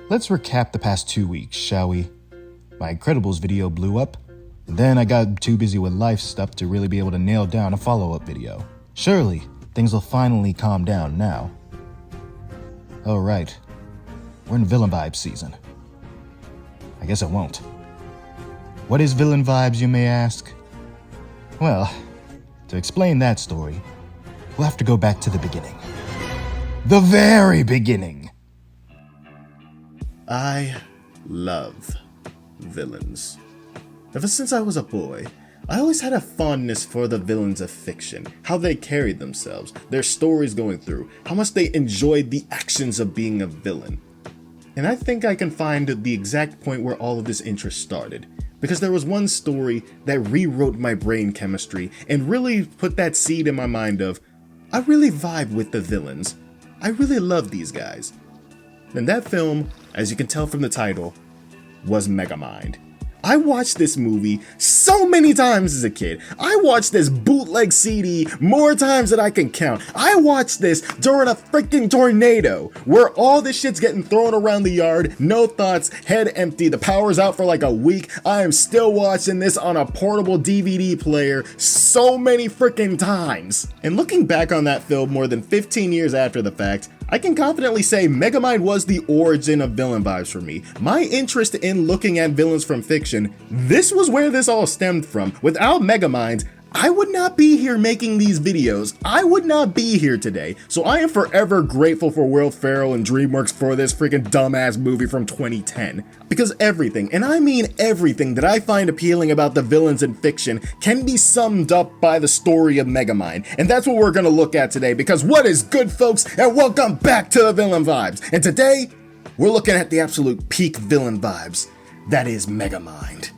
Let's recap the past 2 weeks, shall we? My Incredibles video blew up, and then I got too busy with life stuff to really be able to nail down a follow-up video. Surely, things will finally calm down now. Oh right, we're in Villain Vibes season. I guess it won't. What is Villain Vibes, you may ask? Well, to explain that story, we'll have to go back to the beginning. The very beginning! I love villains. Ever since I was a boy, I always had a fondness for the villains of fiction, how they carried themselves, their stories going through, how much they enjoyed the actions of being a villain. And I think I can find the exact point where all of this interest started, because there was one story that rewrote my brain chemistry and really put that seed in my mind of, I really vibe with the villains. I really love these guys. And that film, as you can tell from the title, was Megamind. I watched this movie so many times as a kid. I watched this bootleg CD more times than I can count. I watched this during a freaking tornado where all this shit's getting thrown around the yard, no thoughts, head empty, the power's out for like a week. I am still watching this on a portable DVD player so many freaking times. And looking back on that film more than 15 years after the fact, I can confidently say Megamind was the origin of Villain Vibes for me. My interest in looking at villains from fiction, this was where this all stemmed from. Without Megamind, I would not be here making these videos. I would not be here today. So I am forever grateful for Will Ferrell and DreamWorks for this freaking dumbass movie from 2010. Because everything, and I mean everything that I find appealing about the villains in fiction can be summed up by the story of Megamind. And that's what we're gonna look at today, because what is good, folks, and welcome back to the Villain Vibes. And today, we're looking at the absolute peak villain vibes. That is Megamind.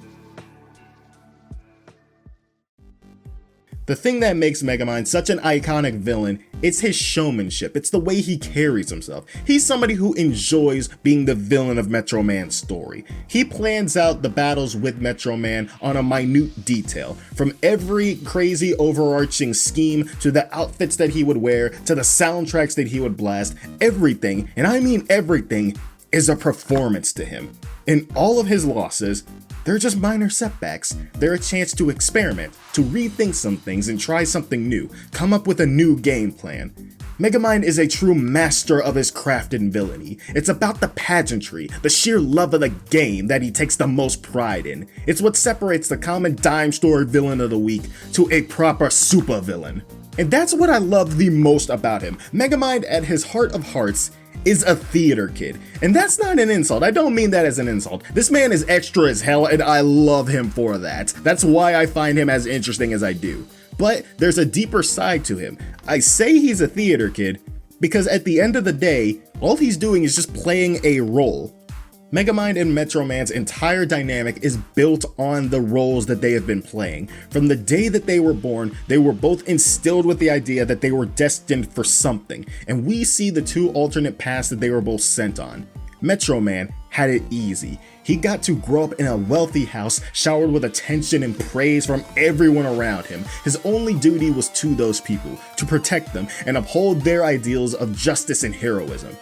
The thing that makes Megamind such an iconic villain, it's his showmanship. It's the way he carries himself. He's somebody who enjoys being the villain of Metro Man's story. He plans out the battles with Metro Man on a minute detail, from every crazy overarching scheme to the outfits that he would wear to the soundtracks that he would blast. Everything, and I mean everything, is a performance to him. In all of his losses, they're just minor setbacks. They're a chance to experiment, to rethink some things and try something new, come up with a new game plan. Megamind is a true master of his craft and villainy. It's about the pageantry, the sheer love of the game that he takes the most pride in. It's what separates the common dime store villain of the week to a proper super villain. And that's what I love the most about him. Megamind, at his heart of hearts, is a theater kid. And that's not an insult. I don't mean that as an insult. This man is extra as hell, and I love him for that. That's why I find him as interesting as I do. But there's a deeper side to him. I say he's a theater kid because at the end of the day, all he's doing is just playing a role. Megamind and Metro Man's entire dynamic is built on the roles that they have been playing. From the day that they were born, they were both instilled with the idea that they were destined for something, and we see the two alternate paths that they were both sent on. Metro Man had it easy. He got to grow up in a wealthy house, showered with attention and praise from everyone around him. His only duty was to those people, to protect them and uphold their ideals of justice and heroism.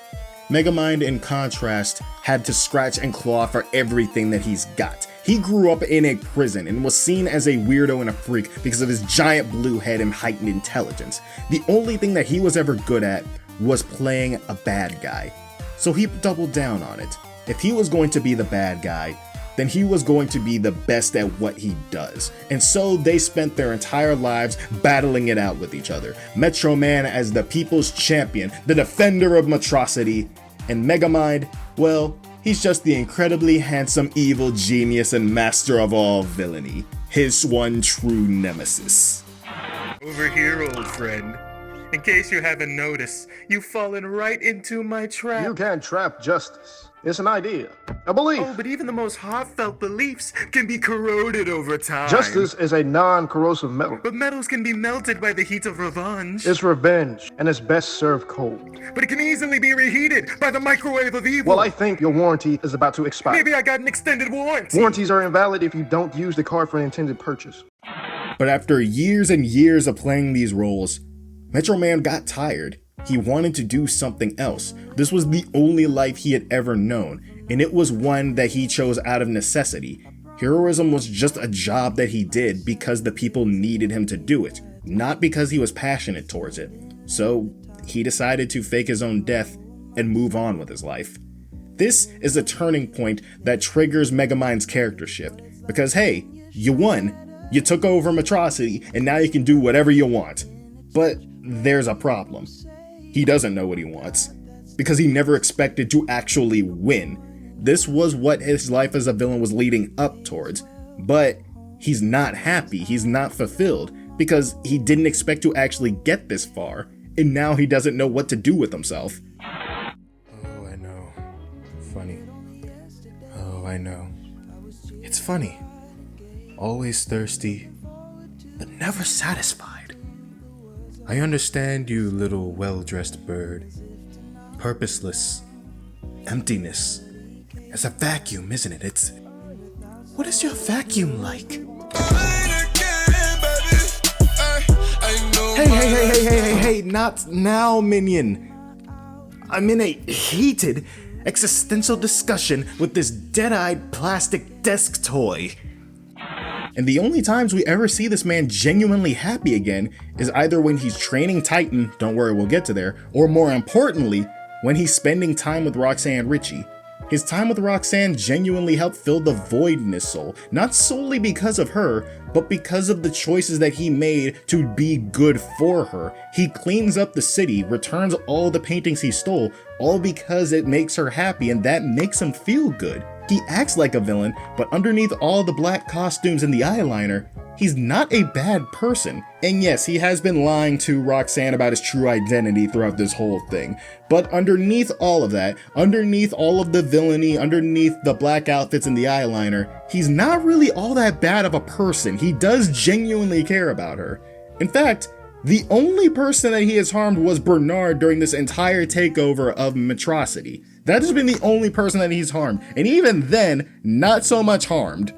Megamind, in contrast, had to scratch and claw for everything that he's got. He grew up in a prison and was seen as a weirdo and a freak because of his giant blue head and heightened intelligence. The only thing that he was ever good at was playing a bad guy. So he doubled down on it. If he was going to be the bad guy, then he was going to be the best at what he does. And so they spent their entire lives battling it out with each other. Metro Man as the people's champion, the defender of Metrocity, and Megamind, well, he's just the incredibly handsome evil genius and master of all villainy. His one true nemesis. Over here, old friend. In case you haven't noticed, you've fallen right into my trap. You can't trap justice. It's an idea, a belief. Oh, but even the most heartfelt beliefs can be corroded over time. Justice is a non-corrosive metal. But metals can be melted by the heat of revenge. It's revenge, and it's best served cold. But it can easily be reheated by the microwave of evil. Well, I think your warranty is about to expire. Maybe I got an extended warranty. Warranties are invalid if you don't use the card for an intended purchase. But after years and years of playing these roles, Metro Man got tired. He wanted to do something else. This was the only life he had ever known, and it was one that he chose out of necessity. Heroism was just a job that he did because the people needed him to do it, not because he was passionate towards it. So he decided to fake his own death and move on with his life. This is a turning point that triggers Megamind's character shift, because hey, you won, you took over Metrocity, and now you can do whatever you want. But there's a problem. He doesn't know what he wants, because he never expected to actually win. This was what his life as a villain was leading up towards, but he's not happy, he's not fulfilled, because he didn't expect to actually get this far, and now he doesn't know what to do with himself. Oh, I know. Funny. Oh, I know. It's funny. Always thirsty, but never satisfied. I understand you, little well-dressed bird. Purposeless. Emptiness. It's a vacuum, isn't it? It's... What is your vacuum like? Hey, not now, minion. I'm in a heated, existential discussion with this dead-eyed plastic desk toy. And the only times we ever see this man genuinely happy again is either when he's training Titan, don't worry, we'll get to there, or more importantly, when he's spending time with Roxanne Ritchie. His time with Roxanne genuinely helped fill the void in his soul, not solely because of her, but because of the choices that he made to be good for her. He cleans up the city, returns all the paintings he stole, all because it makes her happy and that makes him feel good. He acts like a villain, but underneath all the black costumes and the eyeliner, he's not a bad person. And yes, he has been lying to Roxanne about his true identity throughout this whole thing. But underneath all of that, underneath all of the villainy, underneath the black outfits and the eyeliner, he's not really all that bad of a person. He does genuinely care about her. In fact, the only person that he has harmed was Bernard during this entire takeover of Metrocity. That has been the only person that he's harmed, and even then, not so much harmed.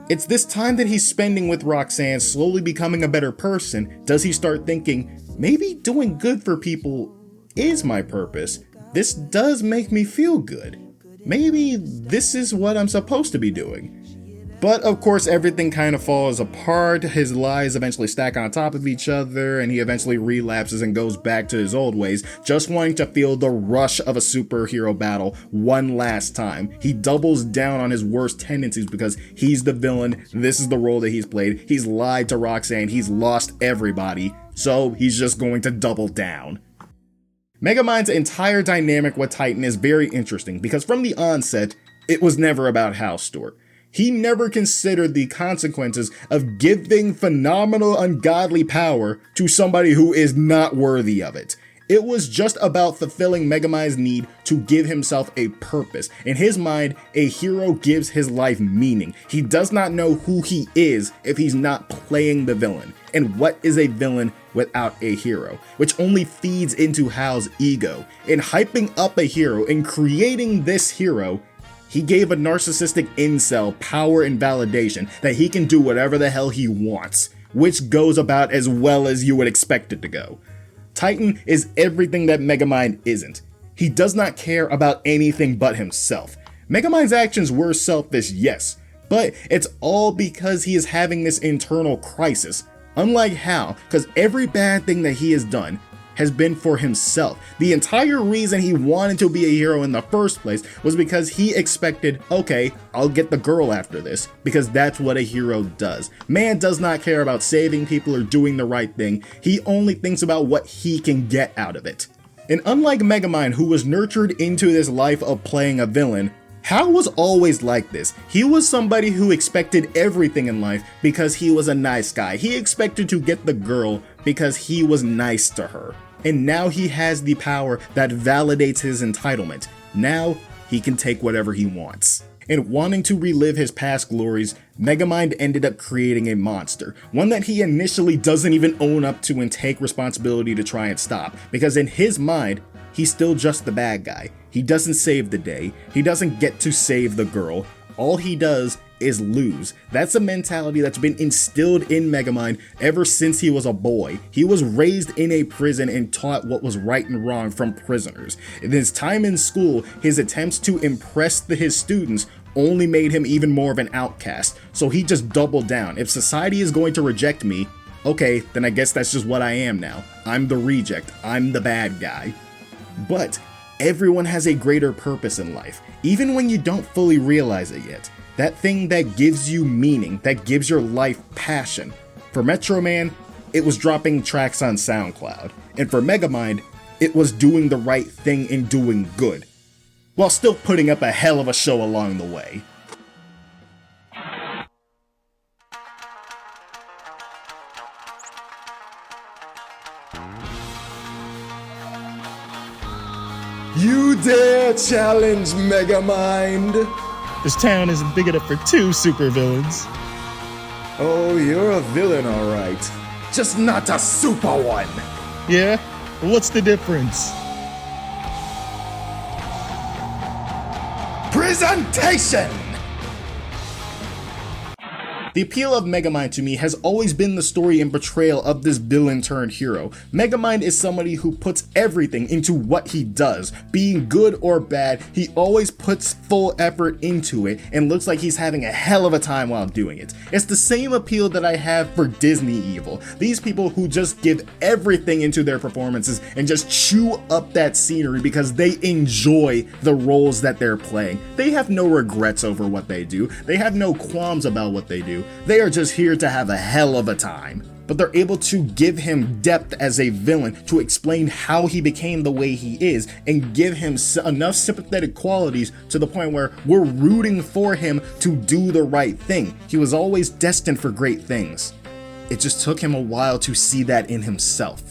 It's this time that he's spending with Roxanne, slowly becoming a better person, does he start thinking, maybe doing good for people is my purpose. This does make me feel good. Maybe this is what I'm supposed to be doing. But of course, everything kind of falls apart. His lies eventually stack on top of each other, and he eventually relapses and goes back to his old ways, just wanting to feel the rush of a superhero battle one last time. He doubles down on his worst tendencies because he's the villain. This is the role that he's played. He's lied to Roxanne. He's lost everybody. So he's just going to double down. Megamind's entire dynamic with Titan is very interesting because from the onset, it was never about Hal Stewart. He never considered the consequences of giving phenomenal ungodly power to somebody who is not worthy of it. It was just about fulfilling Megamind's need to give himself a purpose. In his mind, a hero gives his life meaning. He does not know who he is if he's not playing the villain. And what is a villain without a hero? Which only feeds into Hal's ego. In hyping up a hero and creating this hero, he gave a narcissistic incel power and validation that he can do whatever the hell he wants, which goes about as well as you would expect it to go. Titan is everything that Megamind isn't. He does not care about anything but himself. Megamind's actions were selfish, yes, but it's all because he is having this internal crisis. Unlike Hal, because every bad thing that he has done has been for himself. The entire reason he wanted to be a hero in the first place was because he expected, okay, I'll get the girl after this, because that's what a hero does. Man does not care about saving people or doing the right thing. He only thinks about what he can get out of it. And unlike Megamind, who was nurtured into this life of playing a villain, Hal was always like this. He was somebody who expected everything in life because he was a nice guy. He expected to get the girl because he was nice to her. And now he has the power that validates his entitlement. Now he can take whatever he wants. And wanting to relive his past glories, Megamind ended up creating a monster. One that he initially doesn't even own up to and take responsibility to try and stop. Because in his mind, he's still just the bad guy. He doesn't save the day. He doesn't get to save the girl. All he does is lose. That's a mentality that's been instilled in Megamind ever since he was a boy. He was raised in a prison and taught what was right and wrong from prisoners. In his time in school, his attempts to impress his students only made him even more of an outcast. So he just doubled down. If society is going to reject me, okay, then I guess that's just what I am now. I'm the reject. I'm the bad guy. But everyone has a greater purpose in life, even when you don't fully realize it yet. That thing that gives you meaning, that gives your life passion. For Metro Man, it was dropping tracks on SoundCloud. And for Megamind, it was doing the right thing and doing good, while still putting up a hell of a show along the way. You dare challenge Megamind? This town isn't big enough for 2 supervillains. Oh, you're a villain, alright. Just not a super one. Yeah? What's the difference? Presentation! The appeal of Megamind to me has always been the story and portrayal of this villain turned hero. Megamind is somebody who puts everything into what he does. Being good or bad, he always puts full effort into it and looks like he's having a hell of a time while doing it. It's the same appeal that I have for Disney Evil. These people who just give everything into their performances and just chew up that scenery because they enjoy the roles that they're playing. They have no regrets over what they do. They have no qualms about what they do. They are just here to have a hell of a time. But they're able to give him depth as a villain to explain how he became the way he is and give him enough sympathetic qualities to the point where we're rooting for him to do the right thing. He was always destined for great things. It just took him a while to see that in himself.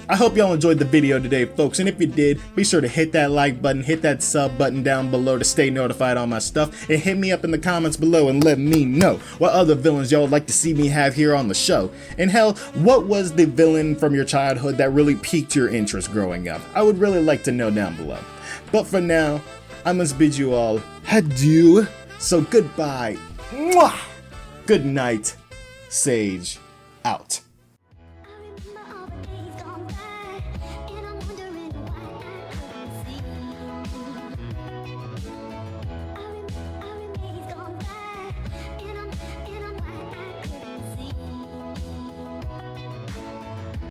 I hope y'all enjoyed the video today, folks, and if you did, be sure to hit that like button, hit that sub button down below to stay notified on my stuff, and hit me up in the comments below and let me know what other villains y'all would like to see me have here on the show. And hell, what was the villain from your childhood that really piqued your interest growing up? I would really like to know down below. But for now, I must bid you all adieu, so goodbye, mwah! Good night, Sage out.